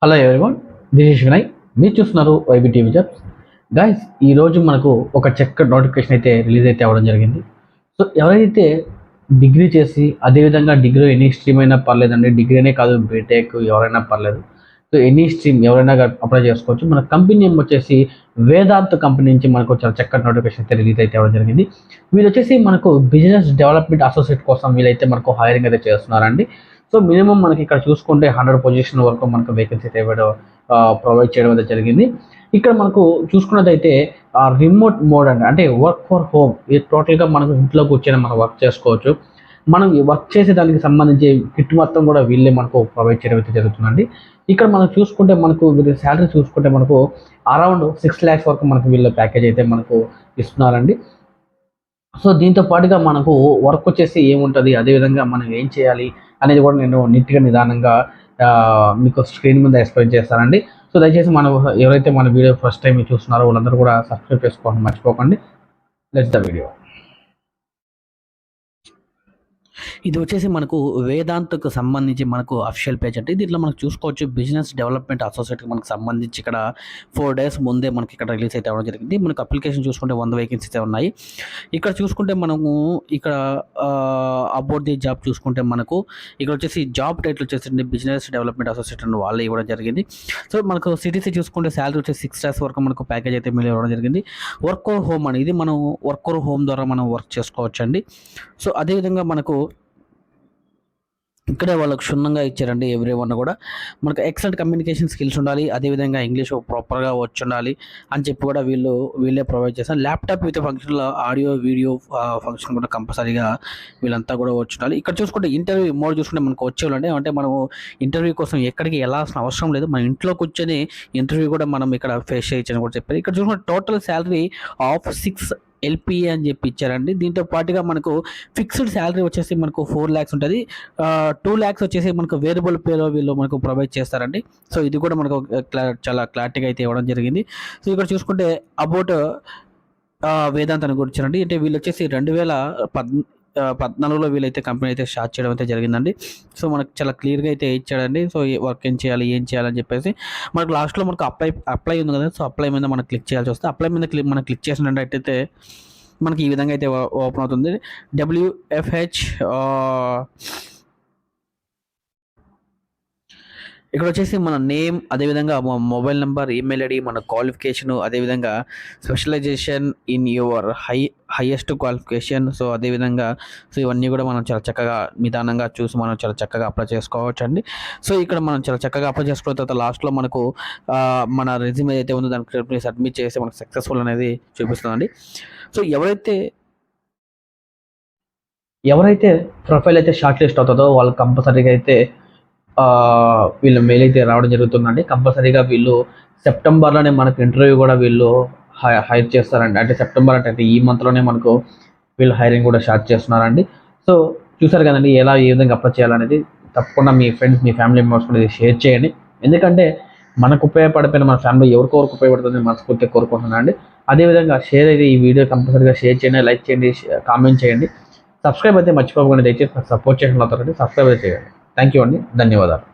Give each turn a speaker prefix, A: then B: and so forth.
A: Hello everyone, this is Vinay. మీరు చూస్తున్నారు YB TV jobs. Guys, ఈరోజు మనకు ఒక చెక్ నోటిఫికేషన్ అయితే రిలీజ్ అయితే అవ్వడం జరిగింది. సో ఎవరైతే డిగ్రీ చేసి, అదేవిధంగా డిగ్రీ ఎనీ స్ట్రీమ్ అయినా పర్లేదండి, డిగ్రీ అనే కాదు బీటెక్ ఎవరైనా పర్లేదు. సో ఎనీ స్ట్రీమ్ ఎవరైనా అప్లై చేసుకోవచ్చు. మన కంపెనీ నేమ్ వచ్చేసి వేదాంత్ కంపెనీ నుంచి మనకు చాలా చక్కటి నోటిఫికేషన్ అయితే రిలీజ్ అయితే అవ్వడం జరిగింది. వీళ్ళు వచ్చేసి మనకు బిజినెస్ డెవలప్మెంట్ అసోసియేట్ కోసం వీళ్ళైతే మనకు హైరింగ్ అయితే చేస్తున్నారండి. సో మినిమం మనకి ఇక్కడ చూసుకుంటే 100 పొజిషన్ వరకు మనకు వేకెన్సీ అయితే ప్రొవైడ్ చేయడం అయితే జరిగింది. ఇక్కడ మనకు చూసుకున్నదైతే రిమోట్ మోడ్ అంటే వర్క్ ఫర్ హోమ్, ఇది టోటల్గా మనకు ఇంట్లో కూర్చొని మనం వర్క్ చేసుకోవచ్చు. మనం వర్క్ చేసే దానికి సంబంధించి కిట్ మొత్తం కూడా వీళ్ళే మనకు ప్రొవైడ్ చేయడం అయితే జరుగుతుందండి. ఇక్కడ మనం చూసుకుంటే మనకు వీళ్ళ శాలరీ చూసుకుంటే మనకు అరౌండ్ 6 lakhs వరకు మనకు వీళ్ళ ప్యాకేజ్ అయితే మనకు ఇస్తున్నారండి. సో దీంతో పాటుగా మనకు వర్క్ వచ్చేసి ఏముంటుంది, అదేవిధంగా మనం ఏం చేయాలి అనేది కూడా నేను నీట్గా నిదానంగా మీకు స్క్రీన్ మీద ఎక్స్ప్లెయిన్ చేస్తానండి. సో దయచేసి ఎవరైతే మన వీడియో ఫస్ట్ టైం చూస్తున్నారో వాళ్ళందరూ కూడా సబ్స్క్రైబ్ చేసుకోండి, మర్చిపోకండి. Let's the video. ఇది వచ్చేసి మనకు వేదాంత్కు సంబంధించి మనకు అఫిషియల్ పేజ్ అంటే దీంట్లో మనకు చూసుకోవచ్చు. బిజినెస్ డెవలప్మెంట్ అసోసియేట్కి మనకు సంబంధించి ఇక్కడ 4 days ముందే మనకి ఇక్కడ రిలీజ్ అయితే అవ్వడం జరిగింది. మనకు అప్లికేషన్ చూసుకుంటే 100 వేకెన్సీస్ ఉన్నాయి. ఇక్కడ చూసుకుంటే మనము ఇక్కడ అబౌట్ ది జాబ్ చూసుకుంటే మనకు ఇక్కడ వచ్చేసి జాబ్ టైటిల్ వచ్చేసి బిజినెస్ డెవలప్మెంట్ అసోసియేట్ అని వాళ్ళే ఇవ్వడం జరిగింది. సో మనకు సిటీసీ చూసుకుంటే శాలరీ వచ్చేసి 6 lakhs వరకు మనకు ప్యాకేజ్ అయితే మీరు ఇవ్వడం జరిగింది. వర్క్ ఓవర్ హోమ్ అని, ఇది మనం వర్క్ ఓవర్ హోమ్ ద్వారా మనం వర్క్ చేసుకోవచ్చు అండి. సో అదేవిధంగా మనకు ఇక్కడే వాళ్ళకు క్షుణ్ణంగా ఇచ్చారండి. ఎవ్రీ వన్ కూడా మనకు ఎక్సలెంట్ కమ్యూనికేషన్ స్కిల్స్ ఉండాలి, అదేవిధంగా ఇంగ్లీష్ ప్రాపర్గా వచ్చి ఉండాలి అని చెప్పి కూడా వీళ్ళే ప్రొవైడ్ చేస్తారు. ల్యాప్టాప్ విత్ ఫంక్షన్లో ఆడియో వీడియో ఫంక్షన్ కూడా కంపల్సరీగా వీళ్ళంతా కూడా వచ్చి ఉండాలి. ఇక్కడ చూసుకుంటే ఇంటర్వ్యూ మోడ్ చూసుకుంటే మనకు వచ్చేవాళ్ళండి. అంటే మనము ఇంటర్వ్యూ కోసం ఎక్కడికి వెళ్ళాల్సిన అవసరం లేదు, మన ఇంట్లో కూర్చొని ఇంటర్వ్యూ కూడా మనం ఇక్కడ ఫేస్ చేయొచ్చు అని కూడా చెప్పారు. ఇక్కడ చూసుకుంటే టోటల్ శాలరీ ఆఫ్ 6 LPA అని చెప్పి ఇచ్చారండి. దీంతో పాటుగా మనకు ఫిక్స్డ్ శాలరీ వచ్చేసి మనకు 4 lakhs ఉంటుంది. 2 lakhs వచ్చేసి మనకు వేరియబుల్ పేలో వీళ్ళు మనకు ప్రొవైడ్ చేస్తారండి. సో ఇది కూడా మనకు చాలా క్లారిటీగా అయితే ఇవ్వడం జరిగింది. సో ఇక్కడ చూసుకుంటే అబౌట్ వేదాంత్ అని కూడా ఇచ్చారండి. అంటే వీళ్ళు వచ్చేసి 2014లో వీళ్ళైతే కంపెనీ అయితే స్టార్ట్ చేయడం అయితే జరిగిందండి. సో మనకు చాలా క్లియర్గా అయితే ఇచ్చాడండి. సో వర్క్ ఏం చేయాలని చెప్పేసి మనకు లాస్ట్లో మనకు అప్లై ఉంది కదా. సో అప్లై మీద మనం క్లిక్ చేయాల్సి వస్తే అప్లై మీద మనం క్లిక్ చేసినట్టయితే మనకి ఈ విధంగా అయితే ఓపెన్ అవుతుంది. WFH ఇక్కడ వచ్చేసి మన నేమ్, అదేవిధంగా మొబైల్ నెంబర్, ఈమెయిల్ ఐడి, మన క్వాలిఫికేషను, అదేవిధంగా specialization in your highest qualification. So అదేవిధంగా సో ఇవన్నీ కూడా మనం చాలా చక్కగా నిదానంగా చూసి మనం చాలా చక్కగా అప్లై చేసుకోవచ్చు అండి. సో ఇక్కడ మనం చాలా చక్కగా అప్లై చేసుకున్న తర్వాత లాస్ట్లో మనకు మన రెజ్యూమ్ ఏదైతే ఉందో దానికి సబ్మిట్ చేసి మనకు సక్సెస్ఫుల్ అనేది చూపిస్తుందండి. సో ఎవరైతే ప్రొఫైల్ అయితే షార్ట్ లిస్ట్ అవుతుందో వాళ్ళు కంపల్సరీగా అయితే వీళ్ళు మెయిల్ అయితే రావడం జరుగుతుందండి. కంపల్సరీగా వీళ్ళు సెప్టెంబర్లోనే మనకు ఇంటర్వ్యూ కూడా వీళ్ళు హైర్ చేస్తారండి. అంటే సెప్టెంబర్ అంటే ఈ మంత్లోనే మనకు వీళ్ళు హైరింగ్ కూడా స్టార్ట్ చేస్తున్నారండి. సో చూసారు కదండి ఏ విధంగా అప్లై చేయాలనేది. తప్పకుండా మీ ఫ్రెండ్స్, మీ ఫ్యామిలీ మెంబర్స్ కూడా షేర్ చేయండి. ఎందుకంటే మనకు ఉపయోగపడిపోయిన మన ఫ్యామిలీ ఎవరికొరకు ఉపయోగపడుతుంది మనస్ఫూర్తిగా కోరుకుంటున్నాను. అదేవిధంగా షేర్ అయితే ఈ వీడియో కంపల్సరీగా షేర్ చేయండి, లైక్ చేయండి, కామెంట్ చేయండి. సబ్స్క్రైబ్ అయితే మర్చిపోకుండా, దయచేసి సపోర్ట్ చేసిన సబ్స్క్రైబ్ అయితే చేయండి. థ్యాంక్ యూ అండి, ధన్యవాదాలు.